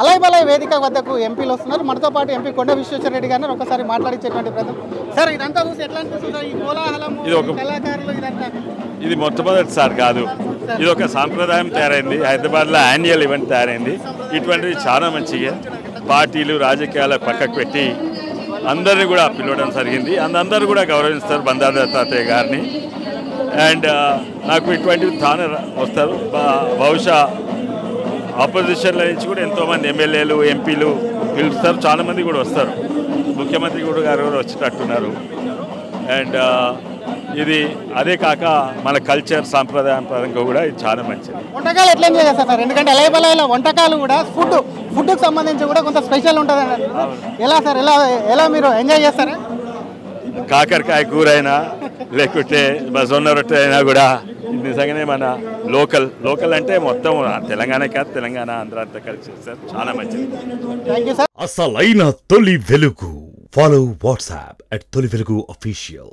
అలై బలై వేదిక వద్దకు ఎంపీలు వస్తున్నారు. మనతో పాటు ఎంపీ కొండ విశ్వేశ్వర రెడ్డి గారిని ఒకసారి మాట్లాడించేటువంటి ప్రయత్నం. సార్ ఇదంతా చూసి ఎట్లా అనిపిస్తుంది ఈ కోలాహలం కళాకారులు ఇదంతా? ఇది మొట్టమొదటిసారి కాదు, ఇది ఒక సాంప్రదాయం తయారైంది. హైదరాబాద్లో యాన్యువల్ ఈవెంట్ తయారైంది. ఇటువంటిది చాలా మంచిగా పార్టీలు రాజకీయాల పక్కకు పెట్టి అందరినీ కూడా పిలవడం జరిగింది. అందరూ కూడా గౌరవిస్తారు బండారు దత్తాత్రేయ గారిని. అండ్ నాకు ఇటువంటివి తానే వస్తారు. బహుశా ఆపోజిషన్ల నుంచి కూడా ఎంతోమంది ఎమ్మెల్యేలు ఎంపీలు పిలుస్తారు, చాలామంది కూడా వస్తారు. ముఖ్యమంత్రి కూడా గారు కూడా వచ్చేటట్టున్నారు. అండ్ ఇది అదే కాక మన కల్చర్ సాంప్రదాయం పరంగా కూడా ఇది చాలా మంచిది. వంటకాలు ఎట్లా ఎంజాయ్ చేస్తారు సార్? ఎందుకంటే అలై బలైలో వంటకాలు కూడా ఫుడ్కి సంబంధించి కూడా కొంత స్పెషల్ ఉంటుంది అన్నారు. ఎలా సార్, ఎలా మీరు ఎంజాయ్ చేస్తారా? కాకరకాయ కూర అయినా లేకుంటే జొన్న రొట్టె అయినా కూడా నిజంగానే మన లోకల్ అంటే మొత్తం తెలంగాణ కాదు, తెలంగాణ ఆంధ్ర అంతా కలిసి చేస్తారు. చాలా మంచిది. Thank you sir. అసలైన తొలి వెలుగు. ఫాలో వాట్సాప్ @తొలి వెలుగు official.